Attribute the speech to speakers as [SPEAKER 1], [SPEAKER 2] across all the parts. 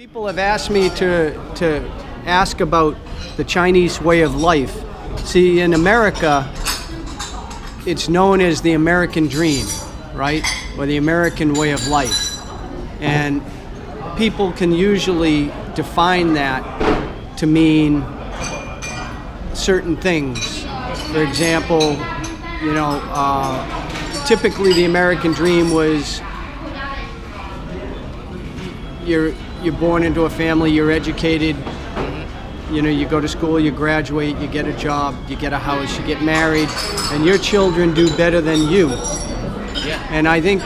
[SPEAKER 1] People have asked me to ask about the Chinese way of life. See, in America, it's known as the American dream, right? Or the American way of life. And people can usually define that to mean certain things. For example, typically the American dream was you're born into a family, you're educated, you go to school, you graduate, you get a job, you get a house, you get married, and your children do better than you.
[SPEAKER 2] Yeah.
[SPEAKER 1] And I think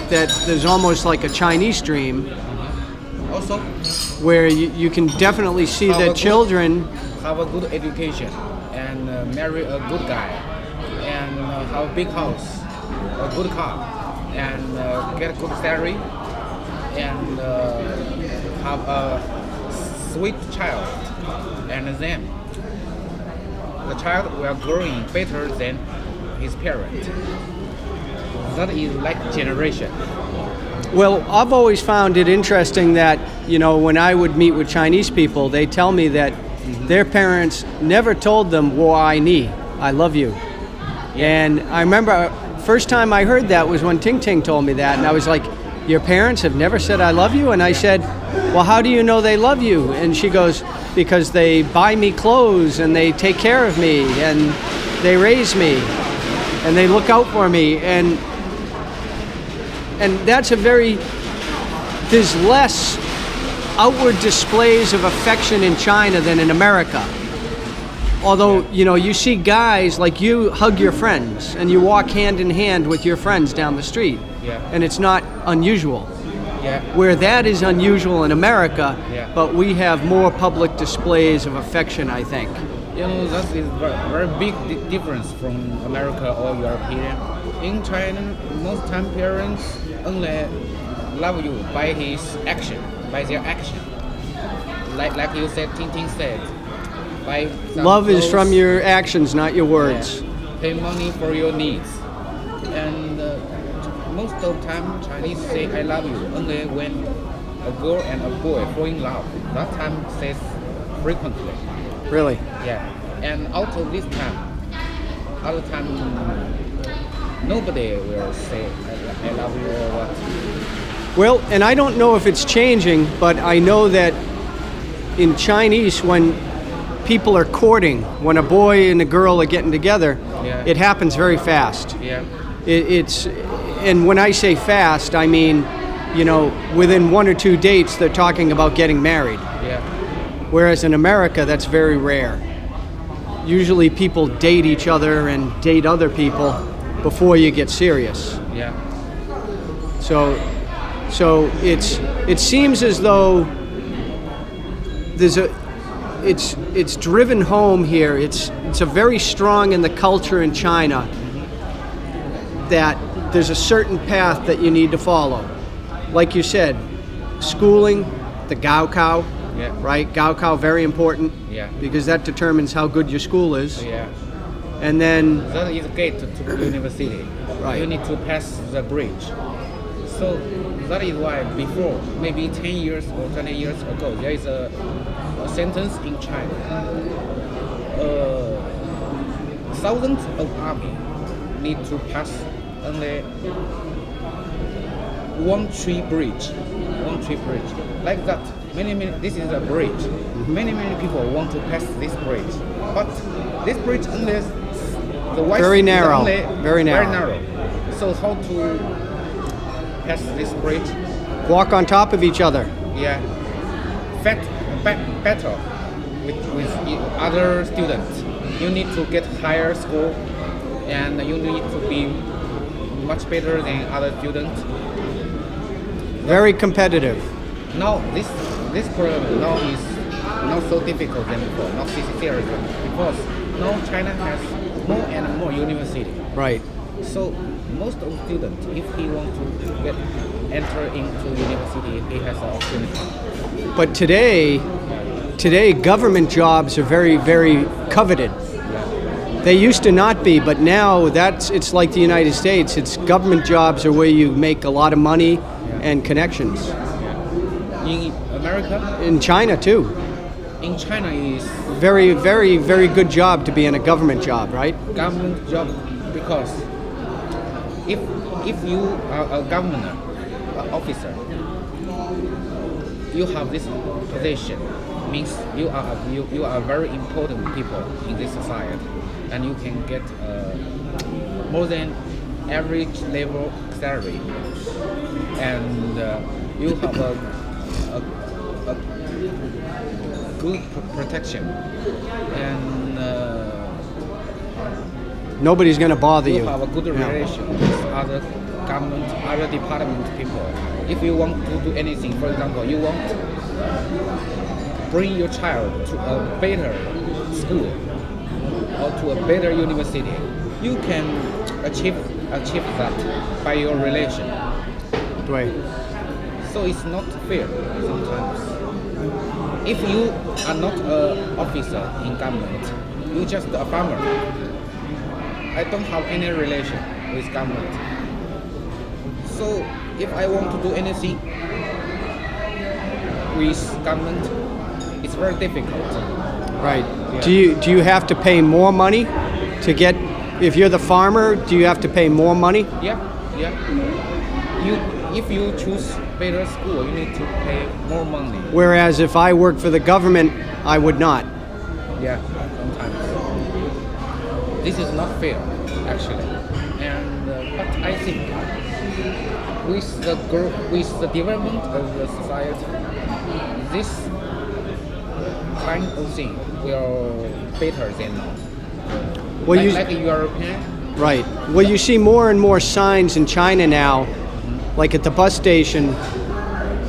[SPEAKER 1] that there's almost like a Chinese dream
[SPEAKER 2] Also,
[SPEAKER 1] where you can definitely see that children
[SPEAKER 2] have a good education and marry a good guy and have a big house, a good car, and get a good salary and have a sweet child, and then the child will growing better than his parent. That is like generation.
[SPEAKER 1] Well, I've always found it interesting that, when I would meet with Chinese people, they tell me that their parents never told them, "Wo ai ni," I love you. And I remember first time I heard that was when Ting Ting told me that, and I was like, "Your parents have never said I love you?" And I said, "Well, how do you know they love you?" And she goes, "Because they buy me clothes and they take care of me and they raise me and they look out for me." And that's there's less outward displays of affection in China than in America. Although, you see guys like you hug your friends and you walk hand in hand with your friends down the street.
[SPEAKER 2] Yeah.
[SPEAKER 1] And it's not unusual.
[SPEAKER 2] Yeah.
[SPEAKER 1] Where that is unusual in America,
[SPEAKER 2] Yeah.
[SPEAKER 1] but we have more public displays of affection, I think.
[SPEAKER 2] That is very big difference from America or European. In China, most time parents only love you by his action, by their action. Like you said, Ting Ting said. By
[SPEAKER 1] Love is
[SPEAKER 2] clothes,
[SPEAKER 1] from your actions, not your words.
[SPEAKER 2] yeah, pay money for your needs. And most of the time, Chinese say "I love you" only when a girl and a boy fall in love. That time says frequently.
[SPEAKER 1] Really.
[SPEAKER 2] Yeah, and out of this time, other time, nobody will say I love you or what.
[SPEAKER 1] Well, and I don't know if it's changing, but I know that in Chinese, when people are courting, when a boy and a girl are getting together,
[SPEAKER 2] Yeah.
[SPEAKER 1] it happens very fast.
[SPEAKER 2] Yeah,
[SPEAKER 1] And when I say fast, I mean, within 1 or 2 dates, they're talking about getting married.
[SPEAKER 2] yeah,
[SPEAKER 1] Whereas in America, that's very rare. Usually people date each other and date other people before you get serious.
[SPEAKER 2] yeah,
[SPEAKER 1] So it seems as though it's driven home here. It's a very strong in the culture in China that there's a certain path that you need to follow. Like you said, schooling, the Gaokao,
[SPEAKER 2] yeah,
[SPEAKER 1] right? Gaokao, very important,
[SPEAKER 2] yeah,
[SPEAKER 1] because that determines how good your school is.
[SPEAKER 2] yeah.
[SPEAKER 1] And then,
[SPEAKER 2] That is gate to university.
[SPEAKER 1] Right.
[SPEAKER 2] You need to pass the bridge. So that is why before, maybe 10 years or 20 years ago, there is a sentence in China. Thousands of army need to pass only one tree bridge. Like that. Many, this is a bridge. Many people want to pass this bridge. But this bridge only, the white
[SPEAKER 1] Very
[SPEAKER 2] is
[SPEAKER 1] narrow.
[SPEAKER 2] only
[SPEAKER 1] Very narrow.
[SPEAKER 2] So how to pass this bridge?
[SPEAKER 1] walk on top of each other.
[SPEAKER 2] Yeah, better with other students. You need to get higher score, and you need to be much better than other students.
[SPEAKER 1] Very competitive.
[SPEAKER 2] Now this problem now is not so difficult than before, not so serious because now China has more and more university.
[SPEAKER 1] Right.
[SPEAKER 2] So most of the students, if he wants to enter into university, he has an opportunity.
[SPEAKER 1] But today government jobs are very, very coveted. They used to not be, but now it's like the United States. It's government jobs are where you make a lot of money and connections.
[SPEAKER 2] In America,
[SPEAKER 1] In China too.
[SPEAKER 2] in China is
[SPEAKER 1] Very, very, very good job to be in a government job, right?
[SPEAKER 2] government job because if you are a governor, officer, you have this position means you are very important people in this society, and you can get more than average level salary, and you have a good protection, and
[SPEAKER 1] Nobody's going to bother
[SPEAKER 2] you
[SPEAKER 1] you.
[SPEAKER 2] have a good
[SPEAKER 1] Yeah.
[SPEAKER 2] relation with other government, other department people. If you want to do anything, for example, you want bring your child to a better school or to a better university, you can achieve that by your relation.
[SPEAKER 1] Dawei.
[SPEAKER 2] So it's not fair sometimes. If you are not an officer in government, you just a farmer. I don't have any relation with government. So if I want to do anything with government, it's very difficult.
[SPEAKER 1] Right.
[SPEAKER 2] Yeah.
[SPEAKER 1] Do you have to pay more money to get? If you're the farmer, do you have to pay more money?
[SPEAKER 2] Yeah. If you choose better school, you need to pay more money.
[SPEAKER 1] Whereas if I work for the government, I would not.
[SPEAKER 2] Yeah, sometimes. This is not fair, actually. And but I think with the development of the society, this kind of thing will better than now.
[SPEAKER 1] Well,
[SPEAKER 2] Like European.
[SPEAKER 1] right. Well, you see more and more signs in China now, like at the bus station.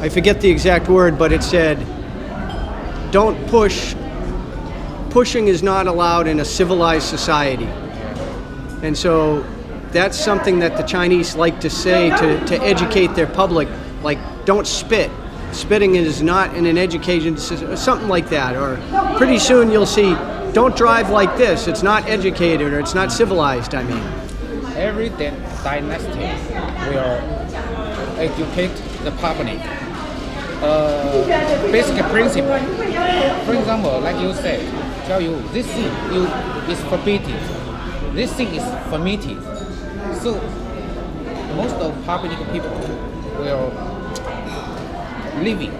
[SPEAKER 1] I forget the exact word, but it said, "Don't push. Pushing is not allowed in a civilized society." And so that's something that the Chinese like to say to educate their public, like, don't spit. Spitting is not in an education system, or something like that. Or pretty soon you'll see, don't drive like this. It's not educated or it's not civilized, I mean.
[SPEAKER 2] Every dynasty will educate the public. Basic principle. For example, like you said, tell you this thing is forbidden. This thing is permitted. So most of public people will living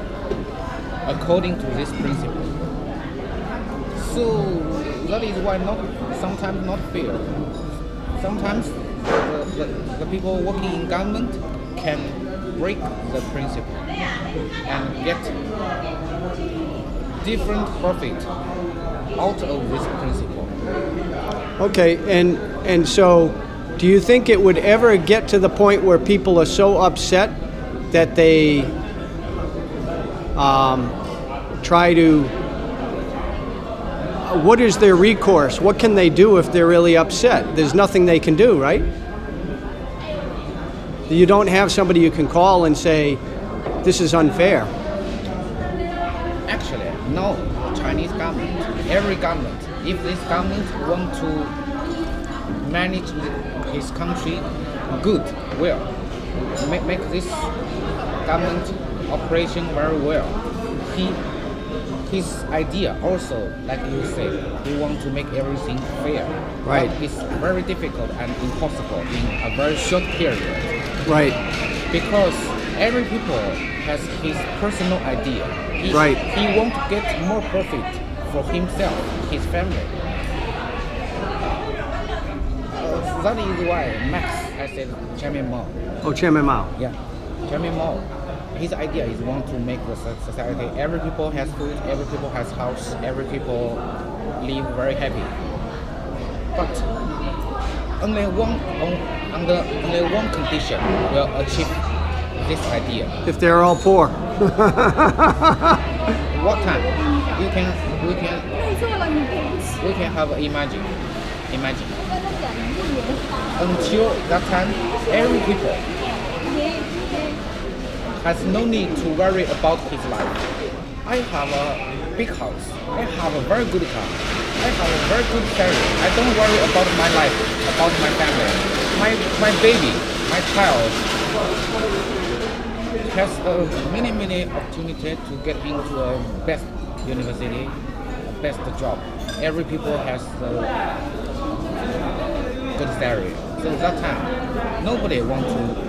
[SPEAKER 2] according to this principle. So that is why sometimes not fair. Sometimes the people working in government can break the principle and get different profit out of this principle.
[SPEAKER 1] Okay, and so do you think it would ever get to the point where people are so upset that they try to, what is their recourse? What can they do if they're really upset? There's nothing they can do, right? You don't have somebody you can call and say, this is unfair.
[SPEAKER 2] Actually, no. Chinese government, every government, if this government want to manage his country good, well, make this government operation very well. His idea also, like you said, he want to make everything fair.
[SPEAKER 1] Right.
[SPEAKER 2] But it's very difficult and impossible in a very short period.
[SPEAKER 1] Right.
[SPEAKER 2] Because every people has his personal idea.
[SPEAKER 1] Right.
[SPEAKER 2] He want to get more profit for himself, his family. That is why Max, I said Chairman Mao.
[SPEAKER 1] Oh, Chairman Mao.
[SPEAKER 2] Yeah, Chairman Mao. His idea is want to make the society, every people has food, every people has house, every people live very happy. But under only one condition will achieve this idea.
[SPEAKER 1] If they're all poor.
[SPEAKER 2] What time? We can have imagine. Until that time, every people has no need to worry about his life. I have a big house. I have a very good car. I have a very good salary. I don't worry about my life, about my family. My baby, my child has many opportunity to get into a best university, best job. Every people has good salary. So that time, nobody want to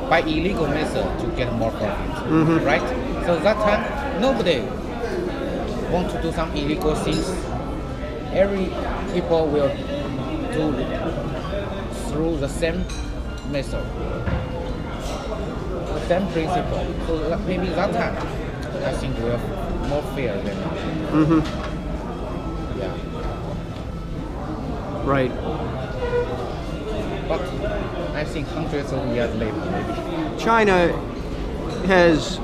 [SPEAKER 2] by illegal method to get more profit, right? So that time, nobody want to do some illegal things. Every people will do through the same method, the same principle. So maybe that time, I think we are more fair than now. Yeah.
[SPEAKER 1] Right.
[SPEAKER 2] But I think hundreds of years later, maybe.
[SPEAKER 1] China has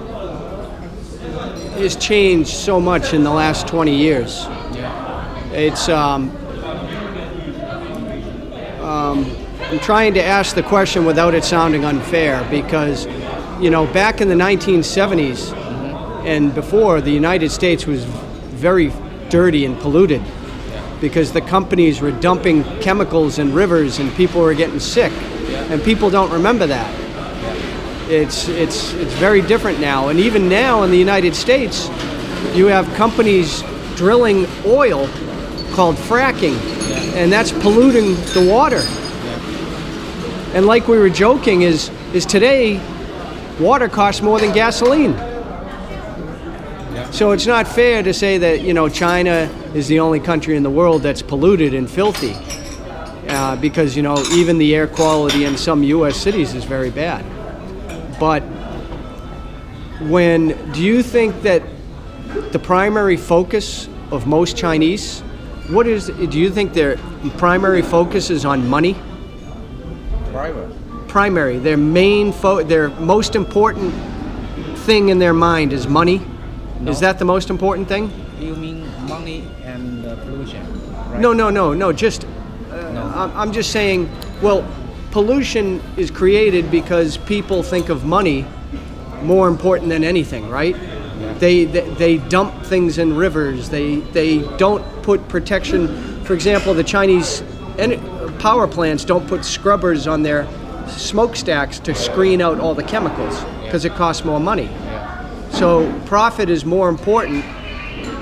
[SPEAKER 1] changed so much in the last 20 years.
[SPEAKER 2] Yeah.
[SPEAKER 1] It's I'm trying to ask the question without it sounding unfair because, back in the 1970s and before, the United States was very dirty and polluted because the companies were dumping chemicals in rivers and people were getting sick, and people don't remember that. It's very different now, and even now in the United States, you have companies drilling oil called fracking, and that's polluting the water. And like we were joking, is today water costs more than gasoline. So it's not fair to say that China is the only country in the world that's polluted and filthy, because even the air quality in some U.S. cities is very bad. But do you think that the primary focus of most Chinese, do you think their primary focus is on money? Primary. Their their most important thing in their mind is money? No. Is that the most important thing?
[SPEAKER 2] You mean money and pollution, right?
[SPEAKER 1] No. Just, I'm just saying, well, pollution is created because people think of money more important than anything, right? Yeah. They dump things in rivers. They don't put protection. For example, the Chinese power plants don't put scrubbers on their smokestacks to screen out all the chemicals because it costs more money. So profit is more important,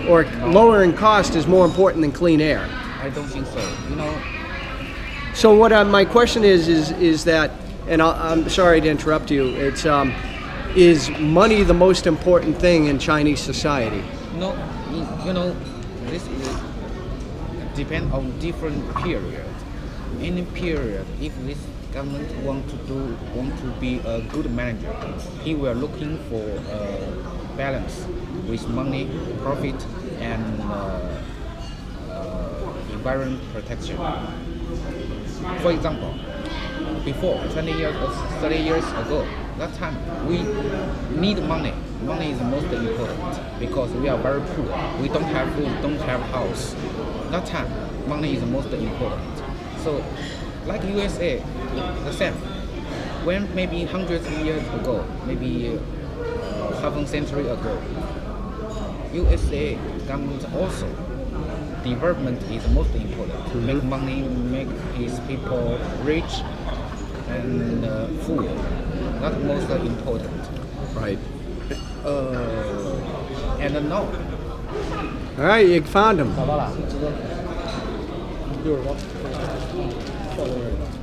[SPEAKER 1] or lowering cost is more important than clean air.
[SPEAKER 2] I don't think so.
[SPEAKER 1] So what my question is that, and I'm sorry to interrupt you. It's is money the most important thing in Chinese society?
[SPEAKER 2] No, this is depend on different period. In a period, if this government want to be a good manager, he will looking for a balance with money, profit, and environment protection. For example, before 20 years or 30 years ago, that time we need money. Money is the most important because we are very poor. We don't have food, don't have house. That time, money is the most important. So, like USA, the same. When maybe hundreds of years ago, maybe half a century ago, USA government also development is most important. To make money, make his people rich and full. That's most important.
[SPEAKER 1] Right.
[SPEAKER 2] And now.
[SPEAKER 1] All right, you found him.
[SPEAKER 2] 找到了，60多，60多。